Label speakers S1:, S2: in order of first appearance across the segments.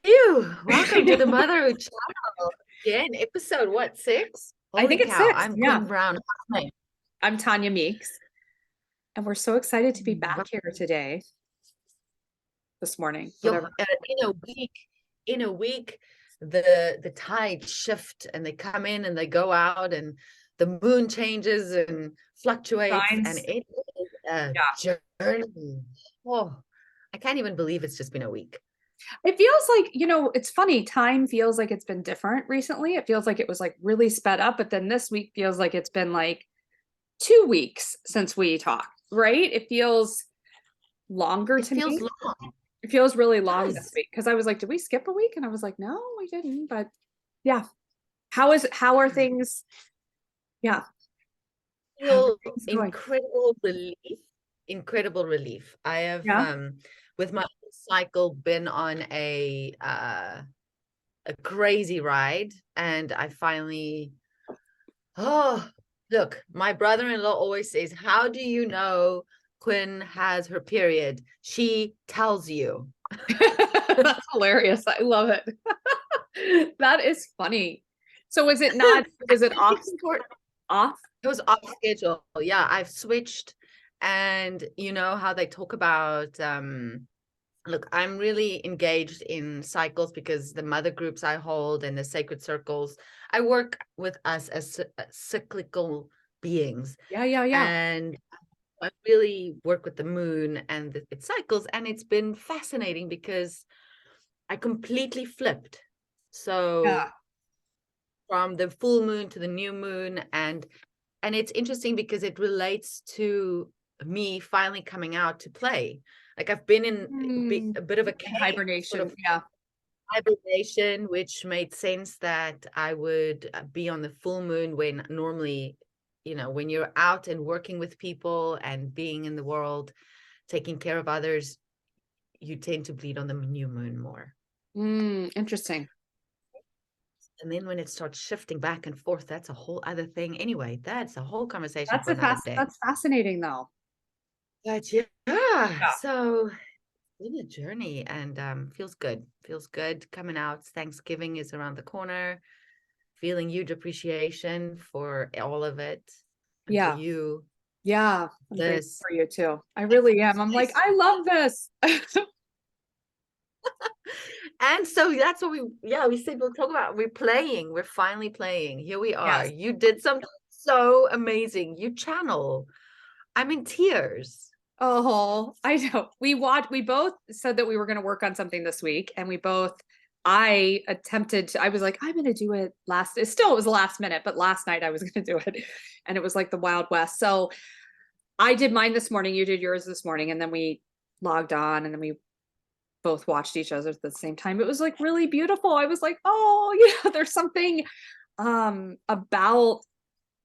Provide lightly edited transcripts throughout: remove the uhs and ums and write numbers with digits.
S1: You welcome to the Motherhood Channel again. Episode what, 6?
S2: I
S1: Holy
S2: think it's
S1: cow!
S2: six.
S1: I'm
S2: Yeah.
S1: Quinn Brown. Hi.
S2: I'm Tonya Meeks, and we're so excited to be back
S1: Well,
S2: here today, this morning,
S1: yo,
S2: whatever.
S1: in a week, the tides shift and they come in and they go out, and the moon changes and fluctuates, and
S2: Signs.
S1: it is a
S2: Yeah.
S1: journey. Oh, I can't even believe it's just been a week.
S2: It feels like, it's funny. Time feels like it's been different recently. It feels like it was like really sped up, but then this week feels like it's been like 2 weeks since we talked, right? It feels longer
S1: It
S2: to
S1: feels
S2: me.
S1: long.
S2: It feels really
S1: It
S2: long this
S1: does.
S2: week because I was like, did we skip a week? And I was like, no, we didn't. But yeah. How are things? Yeah. How are
S1: Feel
S2: things going?
S1: incredible relief. I have
S2: Yeah.
S1: with my cycle been on a crazy ride, and I finally, oh, look, my brother-in-law always says, how do you know Quinn has her period? She tells you.
S2: That's hilarious. I love it. That is funny. So was it not, was it off?
S1: It's important.
S2: Off?
S1: It was off schedule. Yeah, I've switched. And you know how they talk about look, I'm really engaged in cycles because the mother groups I hold and the sacred circles, I work with us as cyclical beings.
S2: Yeah, yeah, yeah.
S1: And I really work with the moon and its cycles. And it's been fascinating because I completely flipped.
S2: Yeah.
S1: So from the full moon to the new moon, and it's interesting because it relates to me finally coming out to play. Like I've been in
S2: Hmm.
S1: a bit of a cave, sort
S2: Hibernation.
S1: of
S2: Yeah.
S1: hibernation, which made sense that I would be on the full moon when normally, when you're out and working with people and being in the world, taking care of others, you tend to bleed on the new moon more.
S2: Interesting.
S1: And then when it starts shifting back and forth, that's a whole other thing. Anyway, that's a whole conversation
S2: That's
S1: for another day.
S2: that's fascinating though.
S1: But yeah,
S2: Yeah.
S1: so been a journey, and feels good. Feels good coming out. Thanksgiving is around the corner. Feeling huge appreciation for all of it, and for
S2: Yeah.
S1: you.
S2: Yeah. I'm grateful
S1: This
S2: for you too. I really am. I'm like, I love this.
S1: and so that's what we said we'll talk about. We're playing. We're finally playing. Here we are.
S2: Yes.
S1: You did something so amazing. You channel. I'm in tears.
S2: Oh, I know. We both said that we were going to work on something this week, and I attempted to, I was like, I'm going to do it it was the last minute, but last night I was going to do it. And it was like the Wild West. So I did mine this morning. You did yours this morning. And then we logged on and then we both watched each other at the same time. It was like really beautiful. I was like, oh, there's something about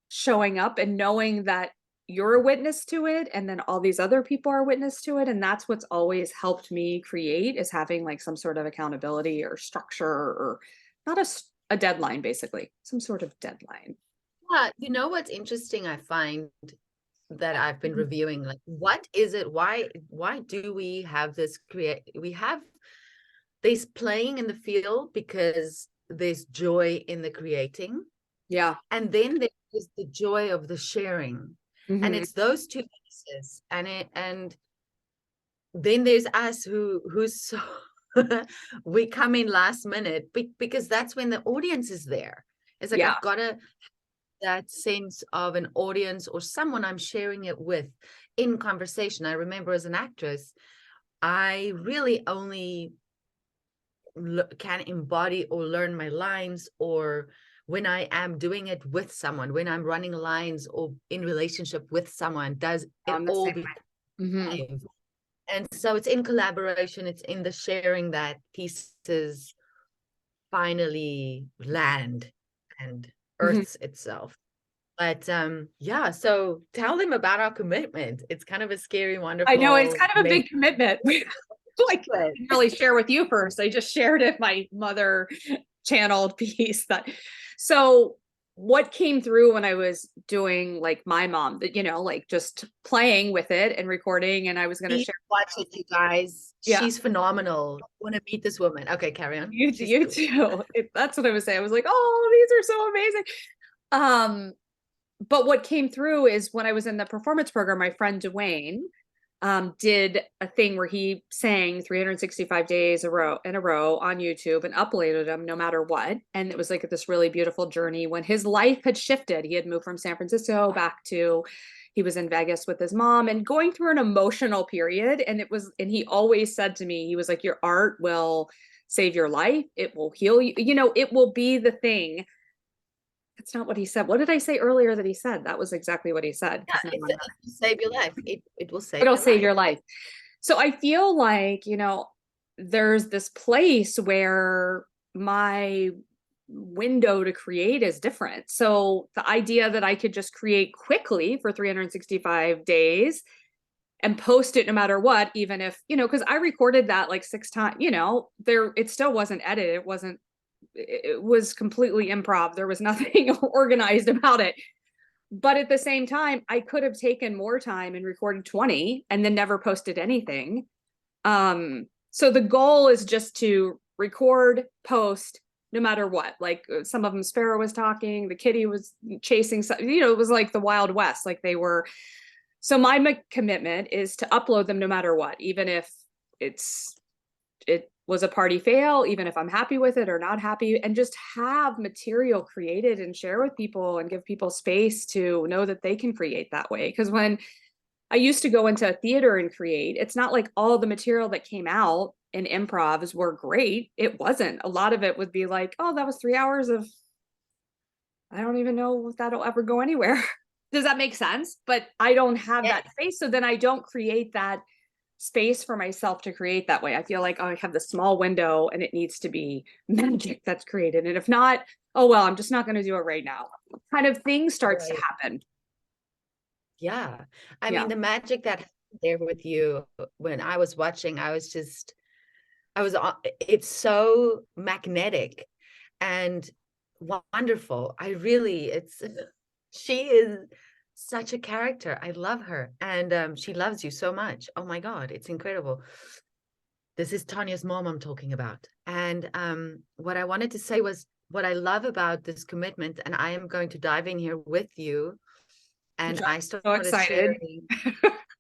S2: showing up and knowing that you're a witness to it and then all these other people are witness to it, and that's what's always helped me create, is having like some sort of accountability or structure, or not a deadline, basically some sort of deadline.
S1: Yeah, you know what's interesting, I find that I've been
S2: Mhm.
S1: reviewing, like, what is it? Why do we have this we have this playing in the field because there's joy in the creating,
S2: Yeah.
S1: and then there's the joy of the sharing. And
S2: Hmm.
S1: it's those two pieces. And then there's us who's so we come in last minute because that's when the audience is there. It's like
S2: Yeah.
S1: I've got to that sense of an audience or someone I'm sharing it with in conversation. I remember as an actress, I really only can embody or learn my lines, or when I am doing it with someone, when I'm running lines or in relationship with someone, does it
S2: I'm the
S1: all
S2: same
S1: become
S2: way. Hmm.
S1: live? And so it's in collaboration, it's in the sharing that pieces finally land and
S2: Hmm.
S1: earths itself. But yeah, so tell them about our commitment. It's kind of a scary,
S2: I know it's
S1: wonderful,
S2: kind of a big commitment. Like,
S1: but
S2: didn't really share with you first. I just shared it, my mother channeled piece that. So what came through when I was doing like my mom, that, you know, like just playing with it and recording, and I was going to
S1: Please
S2: share.
S1: watch it, you guys.
S2: Yeah,
S1: She's phenomenal. Want to meet this woman? Okay, carry on. She's
S2: you
S1: cool.
S2: too. That's what I was saying. I was like, oh, these are so amazing. Um, but what came through is when I was in the performance program, my friend Dwayne did a thing where he sang 365 days in a row on YouTube and uploaded them no matter what. And it was like this really beautiful journey when his life had shifted. He had moved from San Francisco back to, he was in Vegas with his mom and going through an emotional period. And it was, and he always said to me, he was like, your art will save your life. It will heal you. You know, it will be the thing. That's not what he said. What did I say earlier that he said? That was exactly what he said.
S1: Yeah,
S2: Because now
S1: it will save your life. It will save
S2: it'll
S1: your
S2: save
S1: life.
S2: your life. So I feel like, you know, there's this place where my window to create is different. So the idea that I could just create quickly for 365 days and post it no matter what, even if, you know, because I recorded that like 6 times, you know, there, it still wasn't edited. It was completely improv. There was nothing organized about it. But at the same time, I could have taken more time and recorded 20 and then never posted anything. So the goal is just to record, post, no matter what. Like some of them, Sparrow was talking, the kitty was chasing, you know, it was like the Wild West, like they were. So my commitment is to upload them no matter what, even if it was a party fail, even if I'm happy with it or not happy, and just have material created and share with people and give people space to know that they can create that way. Because when I used to go into a theater and create, it's not like all the material that came out in improvs were great. It wasn't. A lot of it would be like, oh, that was 3 hours of, I don't even know if that'll ever go anywhere. Does that make sense? But I don't have
S1: Yeah.
S2: that space. So then I don't create that space for myself to create that way. I feel like, oh, I have this small window and it needs to be magic that's created. And if not, oh, well, I'm just not going to do it right now. Kind of thing starts to
S1: Right.
S2: happen.
S1: Yeah. I
S2: Yeah.
S1: mean, the magic that happened there with you when I was watching, it's so magnetic and wonderful. She is such a character. I love her. And she loves you so much. Oh my God, it's incredible. This is Tonya's mom I'm talking about. And what I wanted to say was what I love about this commitment, and I am going to dive in here with you. And
S2: Which
S1: I
S2: I'm so
S1: started
S2: excited
S1: sharing.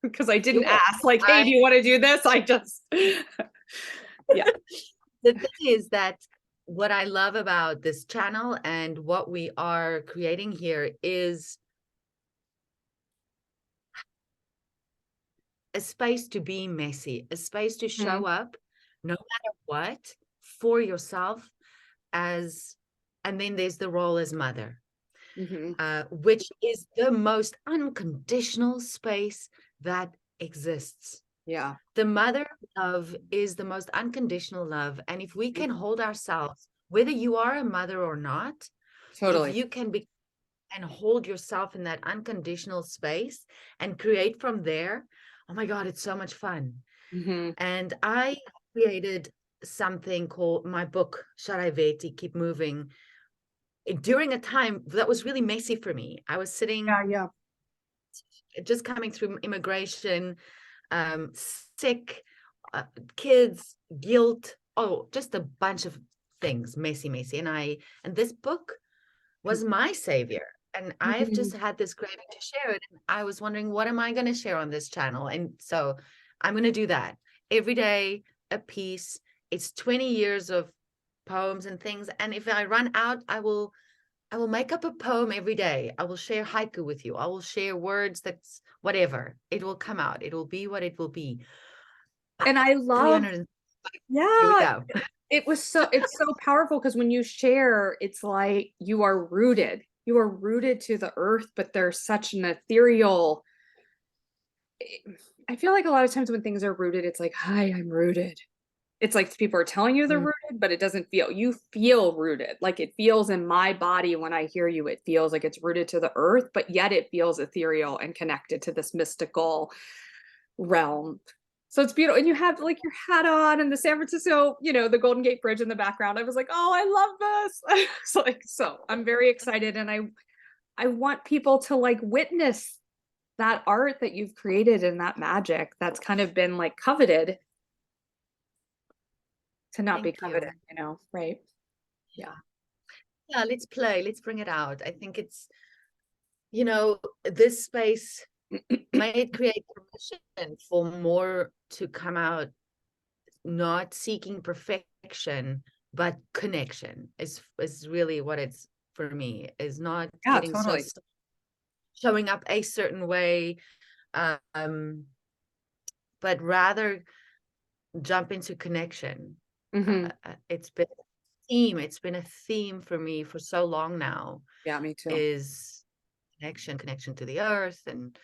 S2: because I didn't
S1: Yeah,
S2: ask, like, hey, do you want to do this? I just, yeah.
S1: the thing is that what I love about this channel and what we are creating here is a space to be messy, a space to show
S2: Mhm.
S1: up no matter what for yourself and then there's the role as mother,
S2: Mhm.
S1: which is the most unconditional space that exists.
S2: Yeah.
S1: The mother love is the most unconditional love. And if we can hold ourselves, whether you are a mother or not, if
S2: Totally.
S1: you can be and hold yourself in that unconditional space and create from there, oh my God, it's so much fun.
S2: Mhm.
S1: And I created something called my book, Sharaveti, Keep Moving, during a time that was really messy for me. I was sitting
S2: Yeah. Yeah.
S1: just coming through immigration, sick, uh, kids, guilt, oh, just a bunch of things, messy. And this book was my savior. And I've just
S2: Mhm.
S1: had this craving to share it. And I was wondering, what am I going to share on this channel? And so I'm going to do that every day, a piece. It's 20 years of poems and things. And if I run out, I will make up a poem every day. I will share haiku with you. I will share words that's whatever. It will come out. It will be what it will be.
S2: And I love,
S1: 300. Here we
S2: yeah,
S1: go.
S2: it's so powerful because when you share, it's like you are rooted. You are rooted to the earth, but there's such an ethereal. I feel like a lot of times when things are rooted, it's like, hi, I'm rooted. It's like people are telling you they're
S1: Mm,
S2: rooted, but it doesn't feel, you feel rooted. Like it feels in my body when I hear you, it feels like it's rooted to the earth, but yet it feels ethereal and connected to this mystical realm. So it's beautiful. And you have like your hat on and the San Francisco, you know, the Golden Gate Bridge in the background. I was like, oh, I love this. It's like, so I'm very excited. And I want people to like witness that art that you've created and that magic that's kind of been like coveted to not be
S1: Thank
S2: coveted,
S1: you.
S2: you know, right? Yeah.
S1: Yeah, let's play, let's bring it out. I think it's, you know, this space might create permission for more to come out, not seeking perfection, but connection is really what it's for me, is not
S2: Yeah,
S1: getting so
S2: totally.
S1: showing up a certain way, um, but rather jump into connection.
S2: Hmm.
S1: It's been a theme. It's been a theme for me for so long now,
S2: Yeah, me too.
S1: is connection to the earth and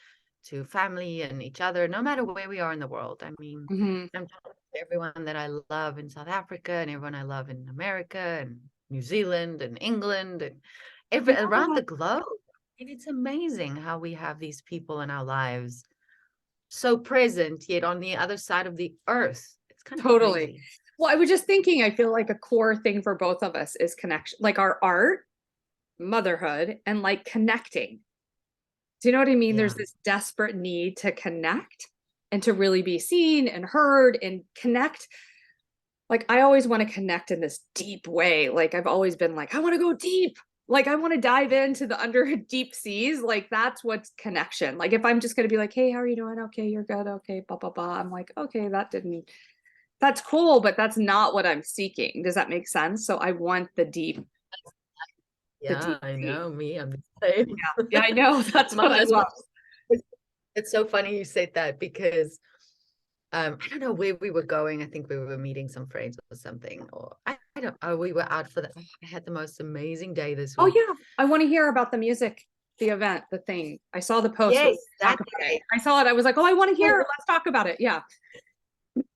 S1: to family and each other, no matter where we are in the world. I mean,
S2: Hmm.
S1: I'm talking to everyone that I love in South Africa and everyone I love in America and New Zealand and England and around
S2: Yeah,
S1: the globe. And it's amazing how we have these people in our lives so present, yet on the other side of the earth. It's kind of
S2: totally.
S1: crazy.
S2: Well, I was just thinking, I feel like a core thing for both of us is connection, like our art, motherhood, and like connecting. Do you know what I mean? There's
S1: Yeah.
S2: this desperate need to connect and to really be seen and heard and connect. Like, I always want to connect in this deep way. Like, I've always been like, I want to go deep. Like, I want to dive into the under deep seas. Like, that's what's connection. Like, if I'm just going to be like, hey, how are you doing? Okay, you're good. Okay, blah, blah, blah. I'm like, okay, that's cool, but that's not what I'm seeking. Does that make sense? So I want the
S1: Yeah,
S2: deep
S1: I
S2: sea.
S1: know me. I'm the same.
S2: Yeah, I know. That's
S1: My
S2: what I
S1: husband,
S2: love.
S1: it's so funny you said that because I don't know where we were going. I think we were meeting some friends or something, or I don't know. We were out for the, I had the most amazing day this
S2: Oh
S1: week.
S2: yeah, I want to hear about the music, the event, the thing. I saw the post.
S1: Yes,
S2: Let's
S1: that
S2: talk about it.
S1: day.
S2: I saw it. I was like, oh, I want to hear.
S1: Oh,
S2: Let's talk about it. Yeah.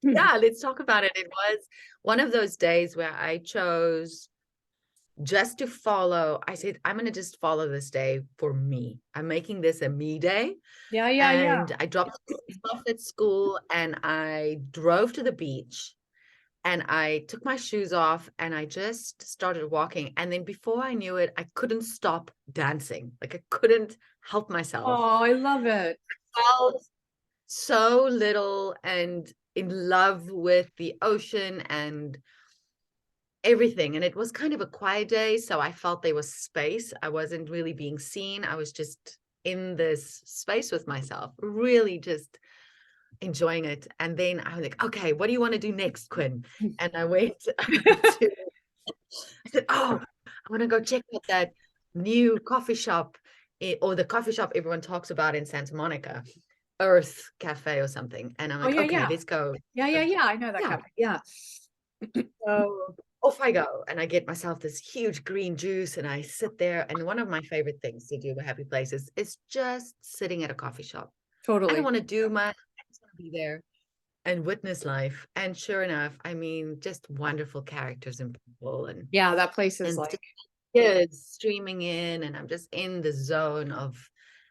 S1: yeah, let's talk about it. It was one of those days where I chose just to follow. I said, I'm going to just follow this day for me. I'm making this a me day.
S2: Yeah, yeah, yeah.
S1: And I dropped off at school and I drove to the beach and I took my shoes off and I just started walking. And then before I knew it, I couldn't stop dancing. Like I couldn't help myself.
S2: Oh, I love it.
S1: I felt so little and in love with the ocean and everything. And it was kind of a quiet day. So I felt there was space. I wasn't really being seen. I was just in this space with myself, really just enjoying it. And then I was like, okay, what do you want to do next, Quinn? And I went to, I said, oh, I want to go check out that new coffee shop or the coffee shop everyone talks about in Santa Monica, Earth Cafe or something. And I'm
S2: Oh
S1: like,
S2: yeah,
S1: okay,
S2: yeah.
S1: let's go.
S2: Yeah, yeah, yeah. I know that
S1: Yeah.
S2: cafe. Yeah.
S1: So off I go. And I get myself this huge green juice and I sit there. And one of my favorite things to do with happy places is just sitting at a coffee shop. I don't
S2: Totally.
S1: want to do much. I just want to be there and witness life. And sure enough, I mean, just wonderful characters and people
S2: Yeah, that place is
S1: and
S2: like,
S1: just kids streaming in, and I'm just in the zone of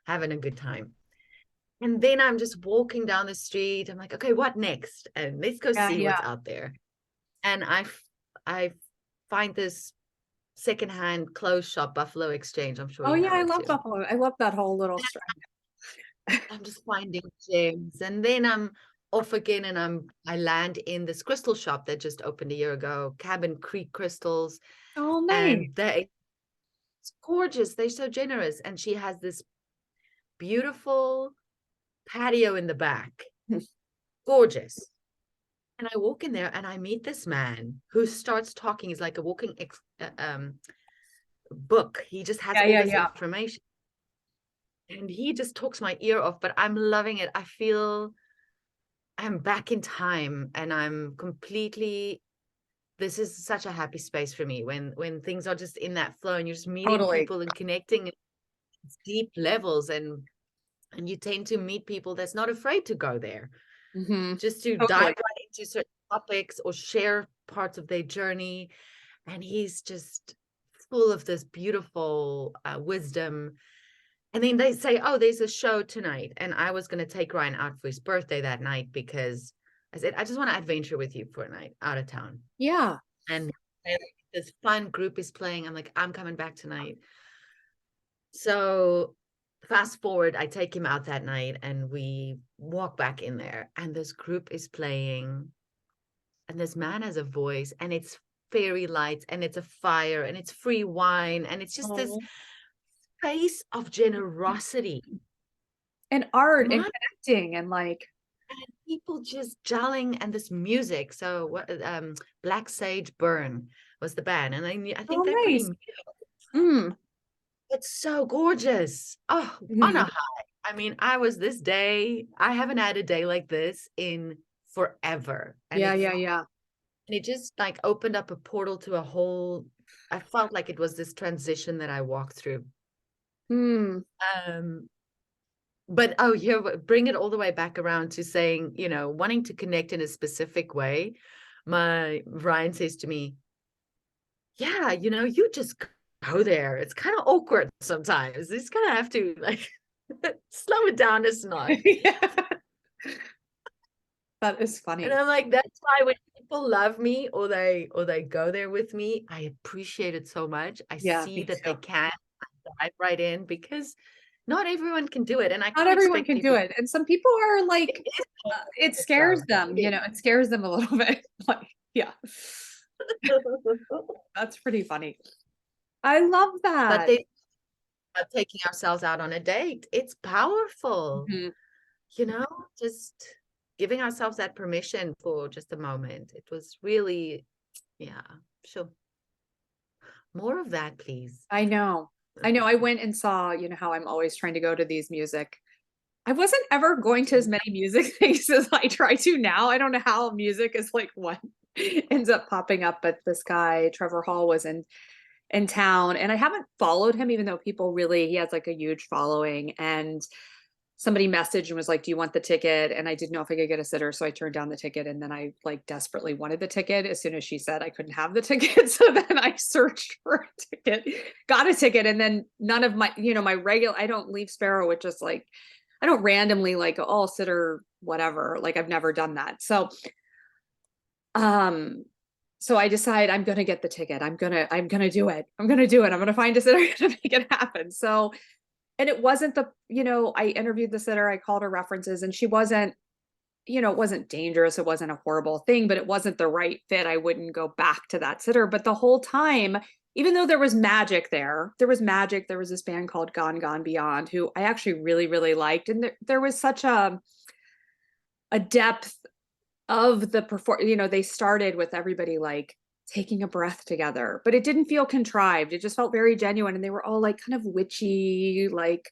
S1: having a good time. And then I'm just walking down the street. I'm like, okay, what next? And let's go
S2: yeah,
S1: see
S2: yeah.
S1: what's out there. And I find this secondhand clothes shop, Buffalo Exchange. I'm sure
S2: Oh
S1: you
S2: yeah,
S1: know
S2: I
S1: it
S2: love
S1: too.
S2: Buffalo. I love that whole little strip.
S1: I'm just finding gems. And then I'm off again and I land in this crystal shop that just opened a year ago, Cabin Creek Crystals.
S2: Oh, nice.
S1: And it's gorgeous. They're so generous. And she has this beautiful patio in the back. Gorgeous. And I walk in there and I meet this man who starts talking. He's like a walking book. He just has
S2: Yeah,
S1: all
S2: yeah,
S1: this
S2: yeah.
S1: information. And he just talks my ear off, but I'm loving it. I feel I'm back in time and I'm completely, this is such a happy space for me when things are just in that flow and you're just meeting
S2: Totally.
S1: people and connecting at deep levels, and you tend to meet people that's not afraid to go there,
S2: Hmm.
S1: just to dive
S2: Totally.
S1: right into certain topics or share parts of their journey. And he's just full of this beautiful wisdom. And then they say, oh, there's a show tonight. And I was going to take Ryan out for his birthday that night because I said, I just want to adventure with you for a night out of town.
S2: Yeah.
S1: And this fun group is playing. I'm like, I'm coming back tonight. So fast forward, I take him out that night and we walk back in there, and this group is playing, and this man has a voice, and it's fairy lights, and it's a fire, and it's free wine, and it's just this
S2: Oh.
S1: face of generosity.
S2: And art and
S1: My
S2: connecting and like,
S1: and people just gelling, and this music. So what Black Sage Burn was the band, and I think
S2: oh,
S1: they're pretty
S2: nice. Mm.
S1: it's so gorgeous. Oh, on a
S2: Mhm.
S1: high. I mean, this day, I haven't had a day like this in forever.
S2: Yeah, yeah, yeah.
S1: And it just like opened up a portal to a whole, I felt like it was this transition that I walked through.
S2: Mm.
S1: Um, but oh, yeah, bring it all the way back around to saying, wanting to connect in a specific way. My Ryan says to me, yeah, you just go there. It's kind of awkward sometimes. You just kind of have to like slow it down a notch.
S2: Yeah. That is
S1: And
S2: funny.
S1: I'm like, that's why when people love me or they go there with me, I appreciate it so much. I
S2: Yeah,
S1: see
S2: me
S1: that they
S2: too.
S1: can dive right in because not everyone can do it. And I
S2: Not
S1: can't
S2: everyone
S1: expect
S2: can do
S1: people
S2: it. And some people are
S1: it
S2: like,
S1: is
S2: it scares
S1: so
S2: them, it scares them a little bit. Like, yeah, that's pretty funny. I love
S1: but
S2: that.
S1: they are taking ourselves out on a date. It's powerful,
S2: Mhm.
S1: you know, just giving ourselves that permission for just a moment. It was really, yeah, sure. More of that, please.
S2: I know. I know. I went and saw, how I'm always trying to go to these music. I wasn't ever going to as many music things as I try to now. I don't know how music is like what ends up popping up, but this guy, Trevor Hall, was in town, and I haven't followed him, even though he has like a huge following. And somebody messaged and was like, do you want the ticket? And I didn't know if I could get a sitter, so I turned down the ticket. And then I like desperately wanted the ticket as soon as she said I couldn't have the ticket. So then I searched for a ticket, got a ticket, and then none of my, my regular, I don't leave Sparrow with just like, I don't randomly like, oh, sitter whatever, like I've never done that. Um so I decide I'm gonna get the ticket. I'm gonna do it. I'm gonna do it. I'm gonna find a sitter. I'm gonna make it happen. So, and it wasn't I interviewed the sitter, I called her references, and she wasn't, it wasn't dangerous. It wasn't a horrible thing, but it wasn't the right fit. I wouldn't go back to that sitter. But the whole time, even though there was magic there was magic. There was this band called Gone Gone Beyond, who I actually really, really liked. And there was such a depth of the perform, they started with everybody like taking a breath together, but it didn't feel contrived. It just felt very genuine. And they were all like kind of witchy, like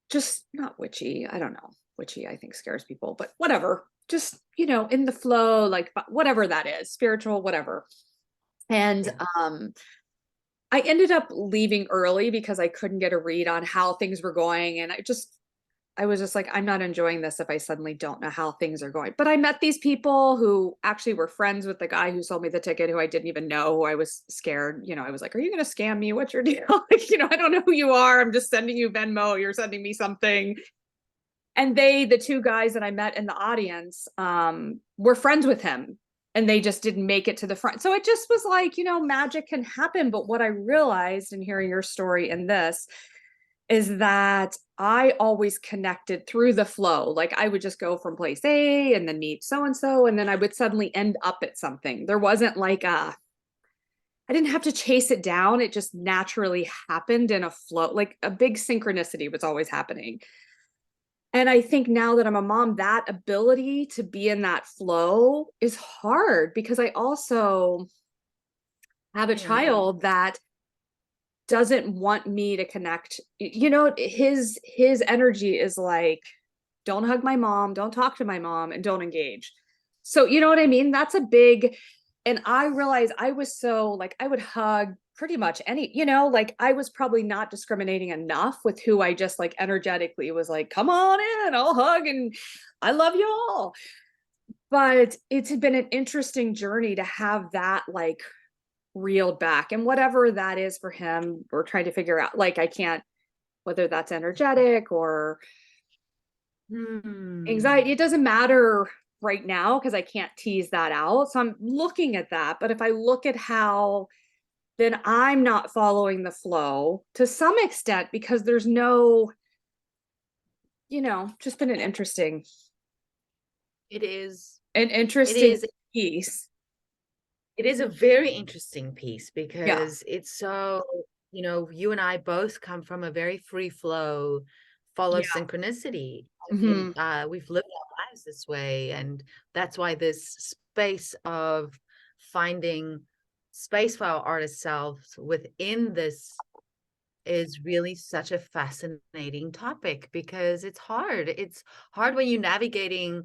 S2: just not witchy. I don't know. Witchy, I think scares people, but whatever. Just, in the flow, like whatever that is, spiritual, whatever. And
S1: Yeah.
S2: I ended up leaving early because I couldn't get a read on how things were going. And I was just like, I'm not enjoying this if I suddenly don't know how things are going. But I met these people who actually were friends with the guy who sold me the ticket, who I didn't even know, who I was scared. I was like, are you going to scam me? What's your deal? Like, I don't know who you are. I'm just sending you Venmo. You're sending me something. And the two guys that I met in the audience, were friends with him, and they just didn't make it to the front. So it just was like, magic can happen. But what I realized in hearing your story in this is that I always connected through the flow. Like I would just go from place A and then meet so and so, and then I would suddenly end up at something. There wasn't like I didn't have to chase it down. It just naturally happened in a flow. Like a big synchronicity was always happening. And I think now that I'm a mom, that ability to be in that flow is hard because I also have a
S1: Yeah.
S2: child that doesn't want me to connect. His energy is like, don't hug my mom, don't talk to my mom, and don't engage. So you know what I mean? That's a big, and I realized I was so like, I would hug pretty much any, like I was probably not discriminating enough with who I just like energetically was like, come on in, I'll hug and I love you all. But it's been an interesting journey to have that like reeled back, and whatever that is for him, we're trying to figure out. Like I can't, whether that's energetic or
S1: Hmm.
S2: anxiety, it doesn't matter. right now because I can't tease that out. So I'm looking at that. But if I look at how then I'm not following the flow to some extent because there's no, just been
S1: It is,
S2: an
S1: it
S2: interesting
S1: is,
S2: piece.
S1: it is a very interesting piece
S2: Yeah.
S1: because it's so, you and I both come from a very free flow, follow
S2: Yeah.
S1: synchronicity. I mean,
S2: Hmm.
S1: we've lived our lives this way, and that's why this space of finding space for our artist selves within this is really such a fascinating topic because it's hard. It's hard when you're navigating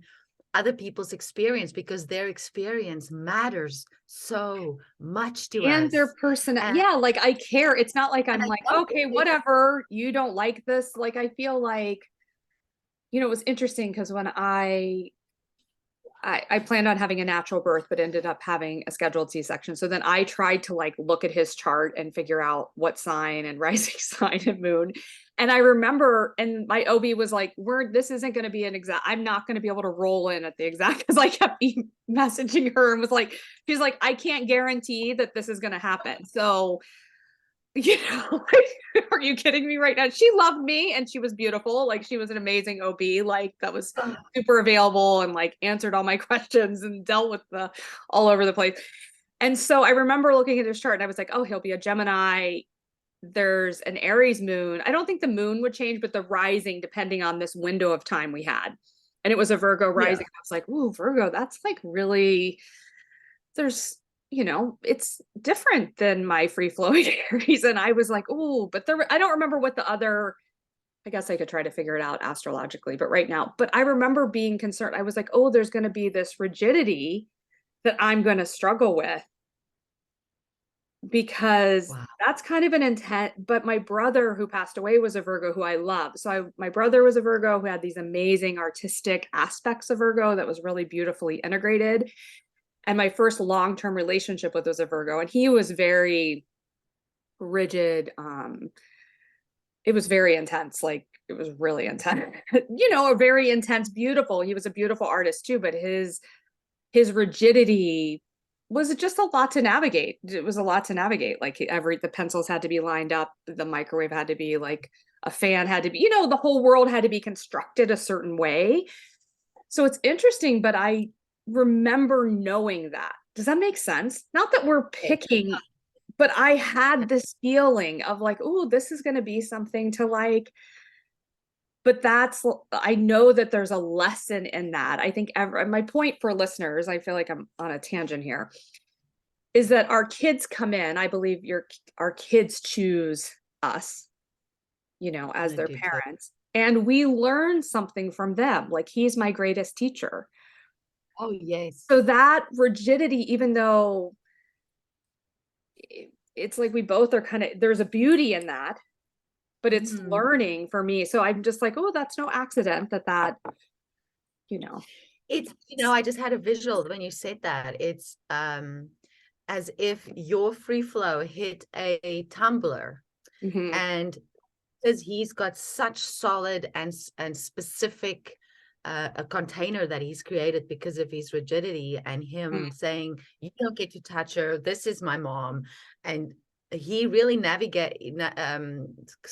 S1: other people's experience because their experience matters so much to
S2: And their
S1: us.
S2: person,
S1: And,
S2: yeah, like I care. It's not like I'm
S1: I
S2: like,
S1: don't
S2: okay,
S1: think
S2: whatever, you don't like this. Like I feel like, it was interesting because when I planned on having a natural birth, but ended up having a scheduled C-section. So then I tried to like look at his chart and figure out what sign and rising sign and moon. And I remember, and my OB was like, this isn't going to be an exact, I'm not going to be able to roll in at the exact, because I kept messaging her and was like, she's like, I can't guarantee that this is going to happen. So like, are you kidding me right now? She loved me and she was beautiful. Like she was an amazing OB, like that was super available and like answered all my questions and dealt with the all over the place. And so I remember looking at his chart and I was like, oh, he'll be a Gemini. There's an Aries moon. I don't think the moon would change, but the rising, depending on this window of time we had. And it was a Virgo
S1: yeah.
S2: rising. I was like, ooh, Virgo, that's like really, there's it's different than my free flowing Aries. And I was like, oh, but I don't remember what the other, I guess I could try to figure it out astrologically, but right now, but I remember being concerned. I was like, oh, there's going to be this rigidity that I'm going to struggle with because
S1: Wow.
S2: that's kind of an intent. But my brother who passed away was a Virgo who I love. So my brother was a Virgo who had these amazing artistic aspects of Virgo that was really beautifully integrated. And my first long-term relationship with was a Virgo, and he was very rigid. It was very intense. Like it was really intense. A very intense, beautiful. He was a beautiful artist too, but his rigidity was just a lot to navigate. It was a lot to navigate. Like the pencils had to be lined up, the microwave had to be like a fan had to be, the whole world had to be constructed a certain way. So it's interesting, but I remember knowing that. Does that make sense? Not that we're picking, but I had this feeling of like, oh, this is going to be something to like, but I know that there's a lesson in that. I think my point for listeners, I feel like I'm on a tangent here, is that our kids come in. I believe our kids choose us, as
S1: I
S2: their
S1: do too.
S2: parents, and we learn something from them. Like he's my greatest teacher.
S1: Oh, yes.
S2: So that rigidity, even though it's like we both are kind of, there's a beauty in that, but it's
S1: Mhm.
S2: learning for me. So I'm just like, oh, that's no accident that, you know.
S1: It's, I just had a visual when you said that. It's as if your free flow hit a tumbler,
S2: Mhm.
S1: and because he's got such solid and specific a container that he's created because of his rigidity and
S2: Mhm.
S1: him saying, you don't get to touch her, this is my mom. And he really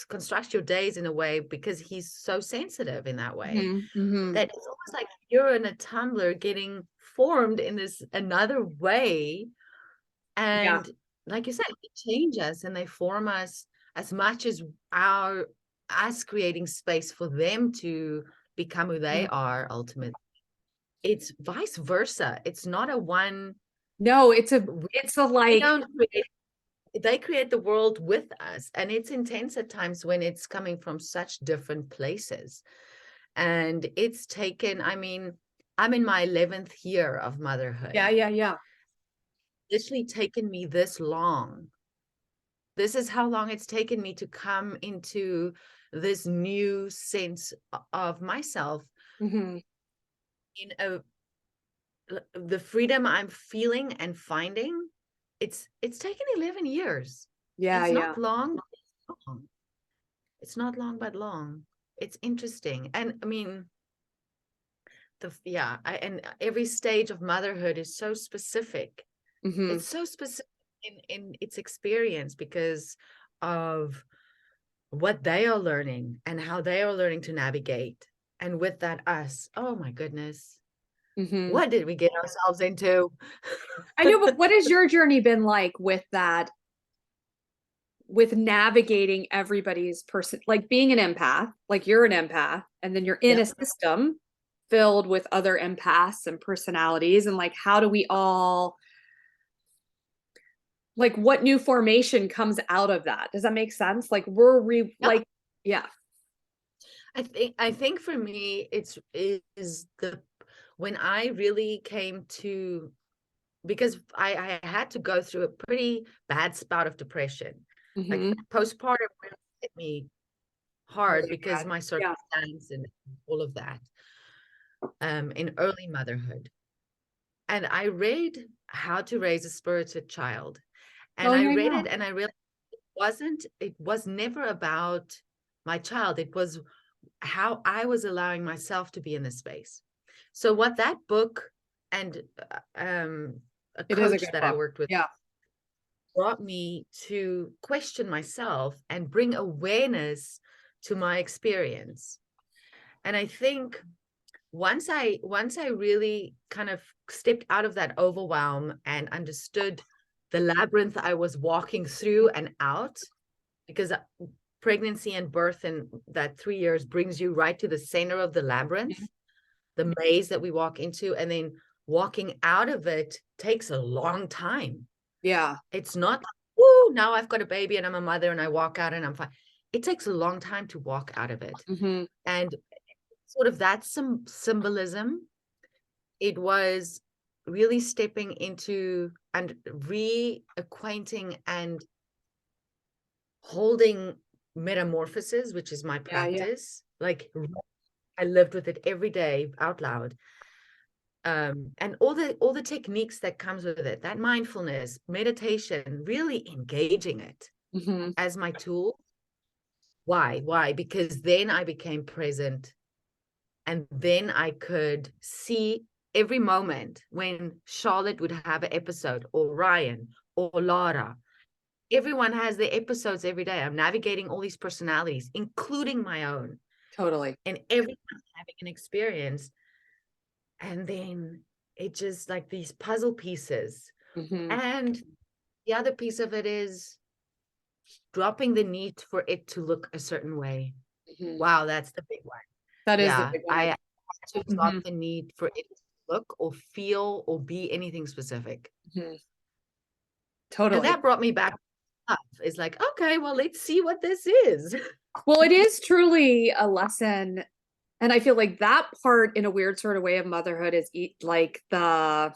S1: constructs your days in a way because he's so sensitive in that way
S2: Mhm. Mhm.
S1: that it's almost like you're in a tumbler getting formed in this another way.
S2: Yeah.
S1: And like you said, they change us and they form us as much as our us creating space for them to become who they
S2: Mhm.
S1: are ultimately. It's vice versa. It's not a one,
S2: No,
S1: we
S2: it's a
S1: we
S2: like,
S1: don't create, they create the world with us. And it's intense at times when it's coming from such different places. And it's taken, I mean, I'm in my 11th year of
S2: yeah,
S1: motherhood.
S2: yeah, yeah.
S1: Literally taken me this long. This is how long it's taken me to come into this new sense of myself
S2: Mhm.
S1: in the freedom I'm feeling and finding. It's taken 11 years.
S2: Yeah,
S1: It's
S2: yeah.
S1: not long, but it's long. It's not long, but long. It's interesting. And I mean, and every stage of motherhood is so specific.
S2: Mhm.
S1: It's so specific in its experience because of what they are learning and how they are learning to navigate. And with that, us, oh my goodness,
S2: Mhm.
S1: what did we get ourselves into?
S2: I know, but what has your journey been like with that, with navigating everybody's person, like being an empath, like you're an empath, and then you're in
S1: Yeah.
S2: a system filled with other empaths and personalities, and like, how do we all, like, what new formation comes out of that? Does that make sense? Like,
S1: Yeah.
S2: like, yeah.
S1: I think for me, is the when I really came to, because I had to go through a pretty bad spout of depression. Like
S2: Mm-hmm.
S1: postpartum really hit me hard
S2: Really
S1: because
S2: bad.
S1: my
S2: Yeah.
S1: circumstance and all of that, in early motherhood. And I read How to Raise a Spirited Child. And
S2: Oh
S1: I
S2: yeah,
S1: read
S2: yeah.
S1: it and I realized it was never about my child. It was how I was allowing myself to be in this space. So what that book and a
S2: It is a
S1: coach
S2: good
S1: that I
S2: book.
S1: worked with
S2: Yeah.
S1: brought me to question myself and bring awareness to my experience. And I think once I really kind of stepped out of that overwhelm and understood the labyrinth I was walking through and out, because pregnancy and birth and that 3 years brings you right to the center of the labyrinth, the maze that we walk into, and then walking out of it takes a long time.
S2: Yeah.
S1: It's not like, woo, now I've got a baby and I'm a mother and I walk out and I'm fine. It takes a long time to walk out of it.
S2: Mm-hmm.
S1: And sort of that some symbolism, it was really stepping into and reacquainting and holding metamorphosis, which is my
S2: Yeah, yeah.
S1: practice. Like I lived with it every day out loud. And all the techniques that comes with it, that mindfulness, meditation, really engaging it
S2: Mm-hmm.
S1: as my tool. Why? Because then I became present, and then I could see every moment when Charlotte would have an episode, or Ryan, or Laura. Everyone has their episodes every day. I'm navigating all these personalities, including my own,
S2: Totally.
S1: and everyone's having an experience. And then it just like these puzzle pieces.
S2: Mm-hmm.
S1: And the other piece of it is dropping the need for it to look a certain way.
S2: Mm-hmm.
S1: Wow, that's the big one.
S2: That is the
S1: Yeah,
S2: big one.
S1: I had to drop
S2: Mm-hmm.
S1: the need for it to look or feel or be anything specific.
S2: Mm-hmm.
S1: And
S2: Totally.
S1: that brought me back up. It's like, okay, well, let's see what this is.
S2: Well, it is truly a lesson. And I feel like that part, in a weird sort of way, of motherhood is like the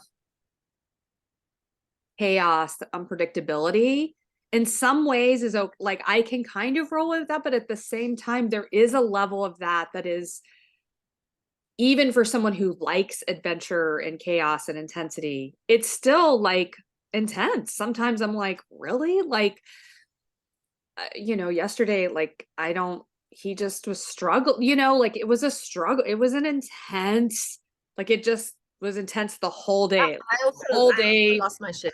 S2: chaos, the unpredictability. In some ways, is like I can kind of roll with that, but at the same time, there is a level of that that is, even for someone who likes adventure and chaos and intensity, it's still like intense. Sometimes I'm like, really? Like, yesterday, like, I don't, he just was struggle, like it was a struggle. It was an intense, like it just was intense the whole day, whole
S1: I also
S2: day.
S1: lost my shit.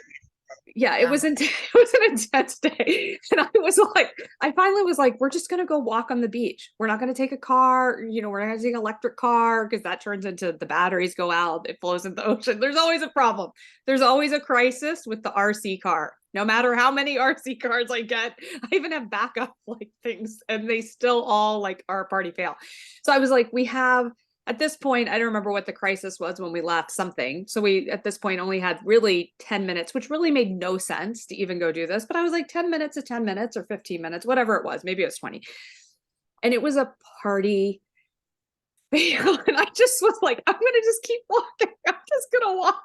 S2: Yeah, it
S1: Yeah.
S2: was it was an intense day. And I was like, I finally was like, we're just gonna go walk on the beach. We're not gonna take a car, we're not gonna take an electric car, because that turns into, the batteries go out, it flows into the ocean. There's always a problem. There's always a crisis with the RC car. No matter how many RC cars I get, I even have backup like things, and they still all like are a party fail. So I was like, we have, at this point, I don't remember what the crisis was when we left something. So we, at this point, only had really 10 minutes, which really made no sense to even go do this. But I was like, 10 minutes to 10 minutes or 15 minutes, whatever it was. Maybe it was 20. And it was a party fail. And I just was like, I'm going to just keep walking. I'm just going to walk.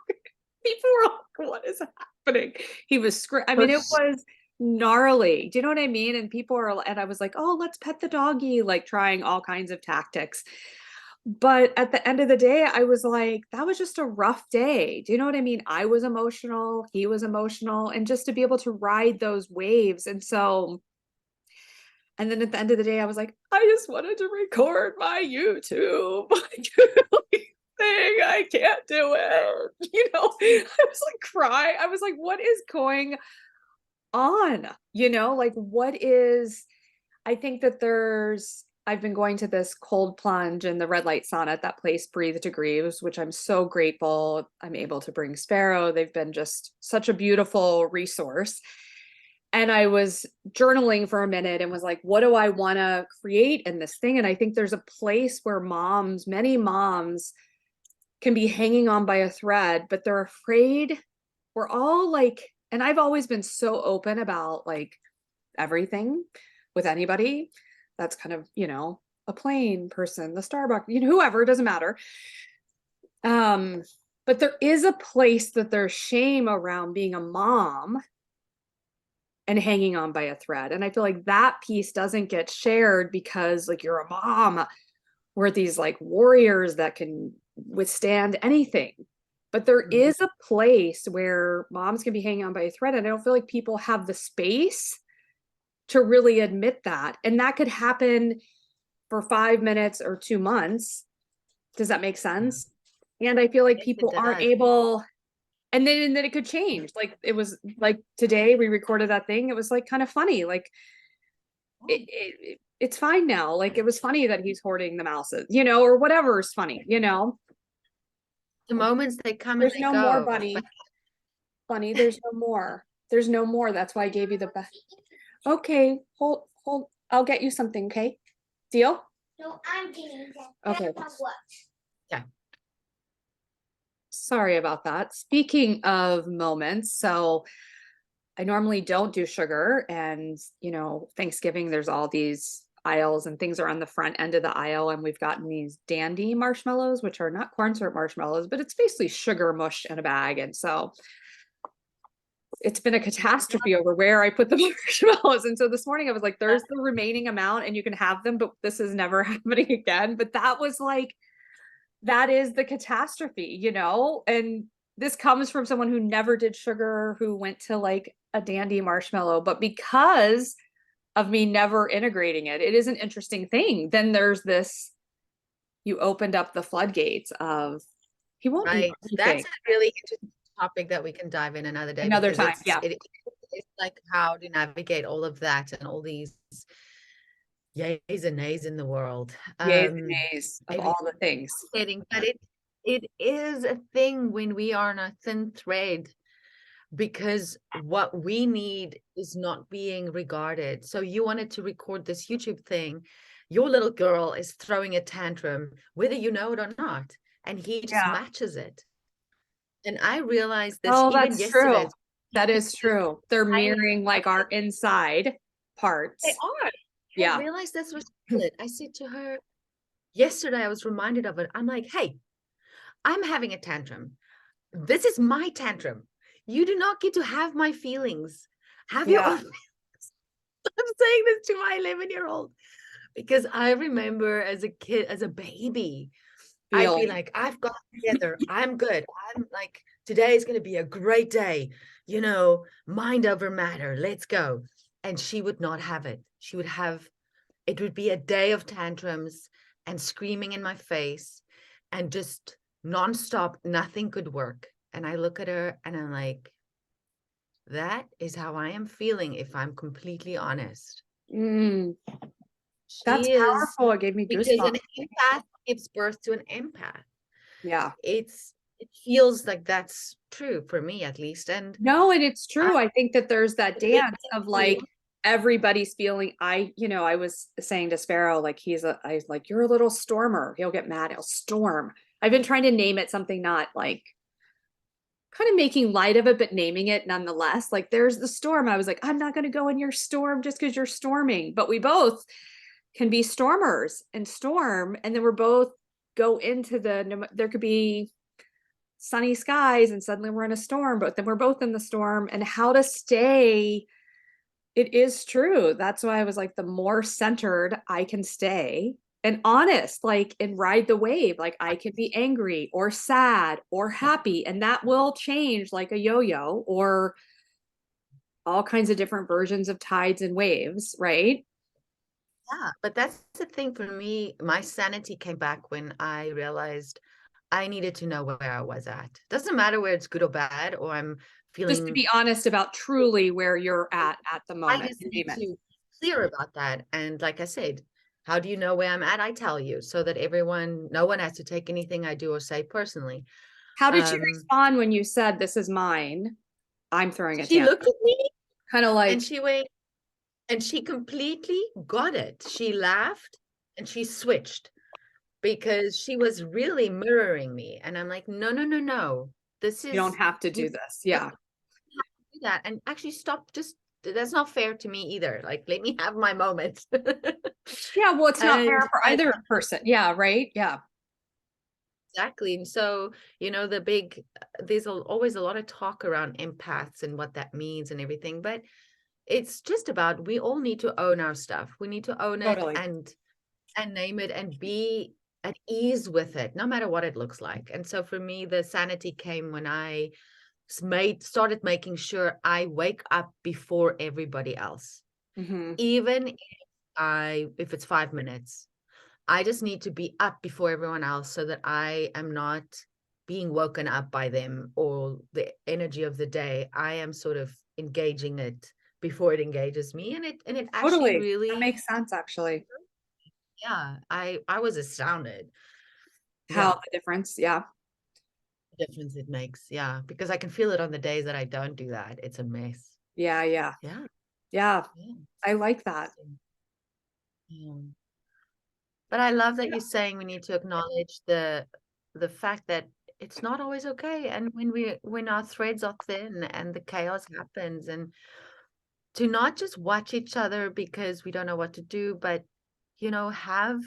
S2: People were like, what is happening? He was, I mean, it was gnarly. Do you know what I mean? And people are, and I was like, oh, let's pet the doggy, like trying all kinds of tactics. But at the end of the day, I was like, that was just a rough day. Do you know what I mean? I was emotional, he was emotional, and just to be able to ride those waves. And so, and then at the end of the day, I was like, I just wanted to record my YouTube. thing. I can't do it. I was like crying. I was like, what is going on? Like what is, I think that I've been going to this cold plunge and the red light sauna at that place, Breathe Degrees, which I'm so grateful I'm able to bring Sparrow. They've been just such a beautiful resource. And I was journaling for a minute and was like, what do I want to create in this thing? And I think there's a place where many moms can be hanging on by a thread, but they're afraid. We're all like, and I've always been so open about like everything with anybody that's kind of, a plane person, the Starbucks, whoever, it doesn't matter. But there is a place that there's shame around being a mom and hanging on by a thread. And I feel like that piece doesn't get shared because like you're a mom. We're these like warriors that can withstand anything. But there is a place where moms can be hanging on by a thread. And I don't feel like people have the space to really admit that. And that could happen for 5 minutes or 2 months. Does that make sense? And I feel like
S1: Yes,
S2: people
S1: it
S2: aren't
S1: does.
S2: able, and then it could change. Like it was like today we recorded that thing. It was like kind of funny. Like it's fine now. Like it was funny that he's hoarding the mouses, or whatever is funny,
S1: The moments they come and
S2: There's
S1: they
S2: no more,
S1: go.
S2: Bunny.
S1: But
S2: Bunny, there's no more. There's no more. That's why I gave you the best. Okay, hold. I'll get you something, okay? Deal?
S3: No, I'm getting that.
S2: Okay.
S3: That's what.
S2: Sorry about that. Speaking of moments, so I normally don't do sugar, and Thanksgiving, there's all these aisles and things are on the front end of the aisle, and we've gotten these dandy marshmallows, which are not corn syrup marshmallows, but it's basically sugar mush in a bag. And so it's been a catastrophe over where I put the marshmallows. And so this morning I was like, there's the remaining amount and you can have them, but this is never happening again. But that was like, that is the catastrophe, and this comes from someone who never did sugar, who went to like a dandy marshmallow, but because of me never integrating it, it is an interesting thing. Then there's this, you opened up the floodgates of, he won't eat
S1: right,
S2: anything.
S1: that's a really interesting topic that we can dive in another day
S2: Another
S1: because
S2: time, yeah.
S1: it's like how to navigate all of that and all these yays and nays in the world.
S2: Yays and nays of
S1: It is
S2: all the things.
S1: fascinating, but it is a thing when we are on a thin thread because what we need is not being regarded. So you wanted to record this YouTube thing. Your little girl is throwing a tantrum, whether you know it or not, and he just
S2: Yeah.
S1: matches it. And I realized this
S2: Oh,
S1: even
S2: that's
S1: yesterday.
S2: true. That is true. They're
S1: I-
S2: mirroring like our inside parts.
S1: They are.
S2: Yeah.
S1: I realized this was it. I said to her yesterday, I was reminded of it. I'm like, hey, I'm having a tantrum. This is my tantrum. You do not get to have my feelings. Have your
S2: Yeah.
S1: own feelings. I'm saying this to my 11-year-old because I remember as a kid, as a baby, I'd be
S2: Feeling.
S1: like, I've got it together. I'm good. I'm like, today is going to be a great day. Mind over matter. Let's go. And she would not have it. It would be a day of tantrums and screaming in my face and just nonstop. Nothing could work. And I look at her and I'm like, that is how I am feeling if I'm completely honest.
S2: That's
S1: She is,
S2: powerful. It gave me
S1: because
S2: goosebumps.
S1: an empath gives birth to an empath.
S2: Yeah.
S1: It feels like that's true for me at least. And
S2: No, and it's true. I think that there's that
S1: it
S2: dance of like everybody's feeling. I was saying to Sparrow, like I was like, you're a little stormer. He'll get mad. He'll storm. I've been trying to name it something not like kind of making light of it, but naming it nonetheless. Like there's the storm. I was like, I'm not going to go in your storm just because you're storming. But we both can be stormers and storm. And then we're both go into there could be sunny skies and suddenly we're in a storm, but then we're both in the storm. And how to stay, it is true. That's why I was like, the more centered I can stay and honest, like, and ride the wave. Like I can be angry or sad or happy, and that will change like a yo-yo or all kinds of different versions of tides and waves, right?
S1: Yeah, but that's the thing for me. My sanity came back when I realized I needed to know where I was at. Doesn't matter where it's good or bad, or I'm
S2: Just to
S1: feeling,
S2: be honest about truly where you're at the
S1: I
S2: moment.
S1: just
S2: and
S1: need
S2: name it.
S1: to clear about that. And like I said, how do you know where I'm at? I tell you, so that no one has to take anything I do or say personally.
S2: How did you
S1: Um,
S2: respond when you said, this is mine? I'm throwing a
S1: she
S2: tantrum.
S1: looked at me
S2: Kind of like,
S1: and she went, and she completely got it. She laughed and she switched because she was really mirroring me. And I'm like, no, no, no, no. This
S2: you don't
S1: is,
S2: have to
S1: we
S2: do this. Yeah.
S1: do that. And actually stop, just, that's not fair to me either. Like, let me have my moment.
S2: Yeah. Well, it's not fair
S1: And
S2: for either person. Yeah. Right. Yeah.
S1: exactly. And so, there's always a lot of talk around empaths and what that means and everything, but it's just about, we all need to own our stuff. We need to own it
S2: Totally.
S1: and name it and be at ease with it, no matter what it looks like. And so for me, the sanity came when I started making sure I wake up before everybody else.
S2: Mm-hmm.
S1: Even if it's 5 minutes, I just need to be up before everyone else so that I am not being woken up by them or the energy of the day. I am sort of engaging it before it engages me. And it actually
S2: Totally. That
S1: really,
S2: makes sense, actually.
S1: yeah, I was astounded.
S2: How
S1: Yeah,
S2: the difference. Yeah.
S1: the difference it makes. Yeah, because I can feel it on the days that I don't do that. It's a mess.
S2: Yeah. Yeah.
S1: Yeah,
S2: Yeah.
S1: yeah.
S2: I like that.
S1: Yeah. But I love that you're saying we need to acknowledge the fact that it's not always okay. And when our threads are thin and the chaos happens, and to not just watch each other because we don't know what to do, but have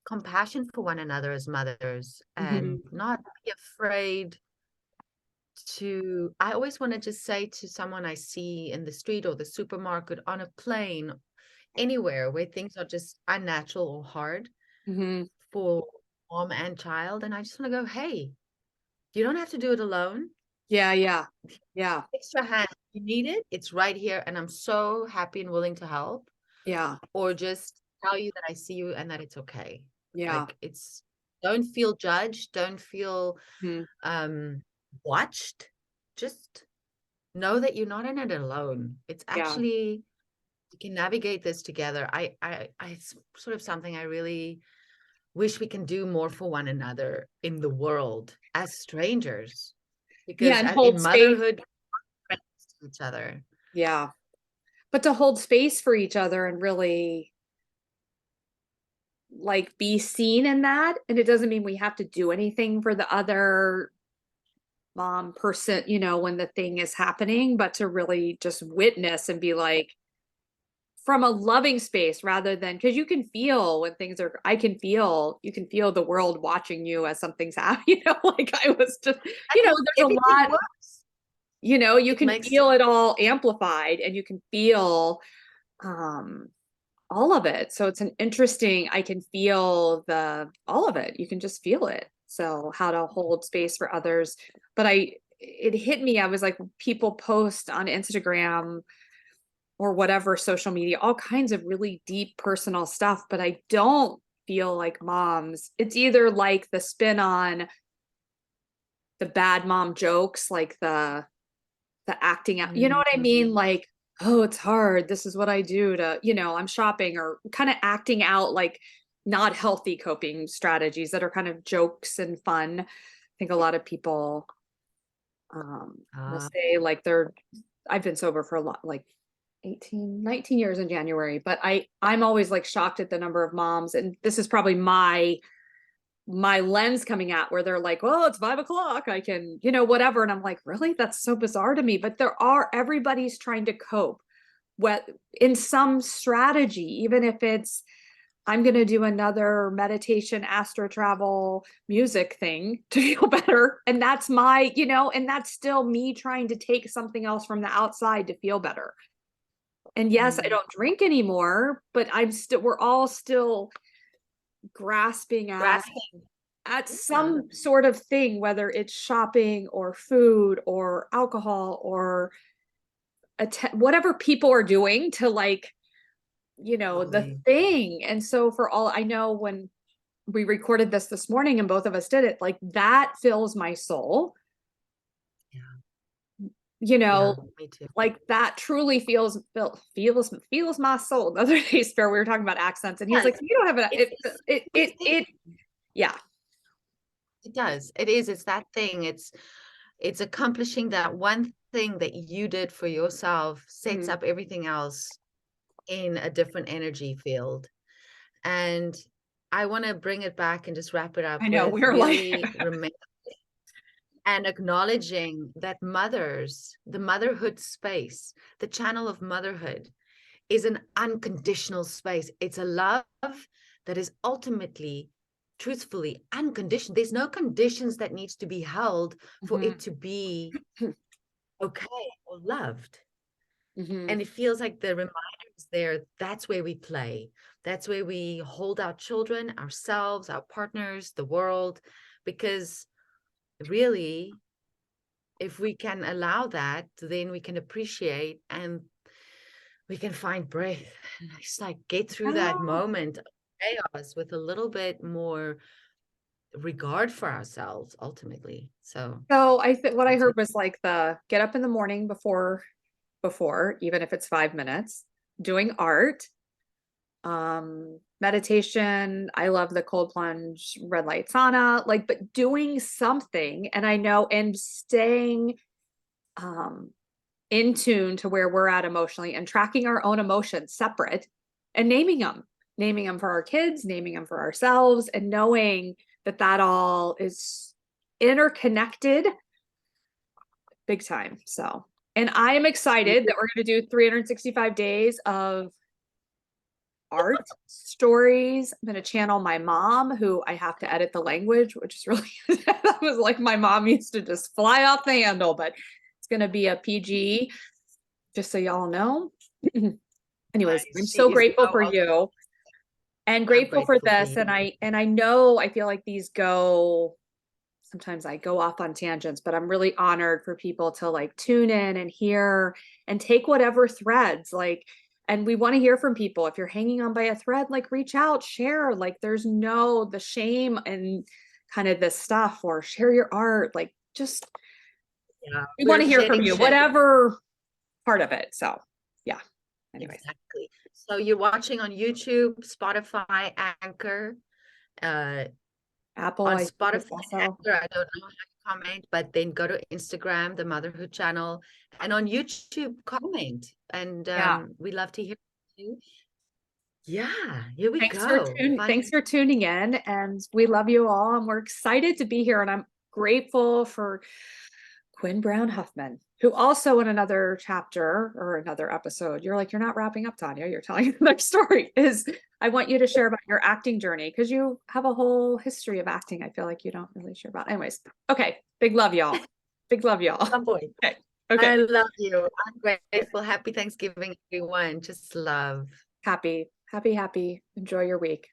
S1: compassion for one another as mothers
S2: Mm-hmm.
S1: and not be afraid to. I always want to just say to someone I see in the street or the supermarket, on a plane, anywhere where things are just unnatural or hard
S2: Mm-hmm.
S1: for mom and child. And I just want to go, hey, you don't have to do it alone.
S2: Yeah. Yeah. Yeah.
S1: Extra hand, you need it. It's right here. And I'm so happy and willing to help,
S2: Yeah.
S1: or just tell you that I see you and that it's okay.
S2: Yeah.
S1: Like, don't feel judged. Don't feel
S2: Mm-hmm.
S1: watched. Just know that you're not in it alone. It's
S2: Yeah.
S1: actually, you can navigate this together. It's sort of something I really wish we can do more for one another in the world as strangers,
S2: Yeah.
S1: because
S2: And
S1: in
S2: hold space.
S1: motherhood, we're friends to each other.
S2: Yeah. But to hold space for each other and really like be seen in that. And it doesn't mean we have to do anything for the other person, when the thing is happening, but to really just witness and be like, from a loving space rather than, because you can feel when things are, you can feel the world watching you as something's happening, like I was just,
S1: And
S2: there's a
S1: everything
S2: lot,
S1: works.
S2: you
S1: It
S2: can
S1: makes
S2: feel it all amplified and you can feel, um, all of it. So it's an interesting, I can feel all of it. You can just feel it. So how to hold space for others. But it hit me. I was like, people post on Instagram or whatever social media, all kinds of really deep personal stuff, but I don't feel like moms. It's either like the spin on the bad mom jokes, like the acting out, you know what I mean? Like, oh, it's hard. This is what I do to, I'm shopping, or kind of acting out like not healthy coping strategies that are kind of jokes and fun. I think a lot of people will say like I've been sober for a lot, like 18, 19 years in January, but I'm always like shocked at the number of moms, and this is probably my lens coming out where they're like, well, it's 5 o'clock, I can, whatever. And I'm like, really? That's so bizarre to me. But everybody's trying to cope in some strategy, even if it's, I'm going to do another meditation, astro travel music thing to feel better. And that's and that's still me trying to take something else from the outside to feel better. And yes, I don't drink anymore, but we're all still grasping at some sort of thing, whether it's shopping or food or alcohol or whatever people are doing to like, the thing. And so for all I know, when we recorded this morning and both of us did it, like that fills my soul.
S1: Yeah.
S2: You know,
S1: Yeah, me too.
S2: like that truly feels my soul. The other day, Spare, we were talking about accents, and he was
S1: Yeah,
S2: like, "You don't have an yeah."
S1: It does. It is. It's that thing. It's accomplishing that one thing that you did for yourself sets
S2: Mhm.
S1: up everything else in a different energy field. And I want to bring it back and just wrap it up
S2: I know
S1: with
S2: we're like,
S1: really remembering and acknowledging that the motherhood space, the channel of motherhood is an unconditional space. It's a love that is ultimately, truthfully unconditioned. There's no conditions that needs to be held for
S2: Mhm.
S1: it to be okay or loved.
S2: Mhm.
S1: And it feels like the reminder is there. That's where we play. That's where we hold our children, ourselves, our partners, the world. Because really, if we can allow that, then we can appreciate and we can find breath. And just like get through that
S2: Yeah.
S1: moment of chaos with a little bit more regard for ourselves ultimately. So
S2: So I think what I
S1: that's
S2: heard was like the get up in the morning before, even if it's 5 minutes, doing art, meditation. I love the cold plunge, red light sauna, like, but doing something, and I know, and staying um in tune to where we're at emotionally and tracking our own emotions separate and naming them for our kids, naming them for ourselves, and knowing that that all is interconnected big time. So, and I am excited that we're going to do 365 days of art stories. I'm going to channel my mom, who I have to edit the language, which is really, that was like my mom used to just fly off the handle, but it's going to be a PG, just so y'all know. Anyways, I'm
S1: nice. She
S2: so
S1: is
S2: grateful
S1: so
S2: for
S1: awesome.
S2: you and
S1: I'm
S2: grateful for
S1: grateful for
S2: this.
S1: you.
S2: And I know I feel like these go, sometimes I go off on tangents, but I'm really honored for people to like tune in and hear and take whatever threads like, and we want to hear from people. If you're hanging on by a thread, like reach out, share, like there's no the shame and kind of this stuff, or share your art, like just
S1: Yeah,
S2: we want
S1: we're
S2: to hear from
S1: shedding
S2: you,
S1: shit.
S2: whatever part of it. So yeah. Anyways.
S1: Exactly. So you're watching on YouTube, Spotify, Anchor, uh,
S2: Apple,
S1: on
S2: I think it's
S1: Spotify,
S2: also.
S1: Anchor, I don't know how to comment, but then go to Instagram, the Motherhood channel, and on YouTube, comment. And
S2: Yeah.
S1: we love to hear from you. Yeah, here we go.
S2: Thanks for tuning in, and we love you all, and we're excited to be here. And I'm grateful for Quinn Brown Huffman, who also in another chapter or another episode, you're like, you're not wrapping up, Tonya, you're telling another story, is I want you to share about your acting journey, because you have a whole history of acting. I feel like you don't really share about. Anyways, okay. Big love, y'all. Big love, y'all.
S1: Some point.
S2: Okay. Okay.
S1: I love you. I'm grateful. Happy Thanksgiving, everyone. Just love.
S2: Happy. Enjoy your week.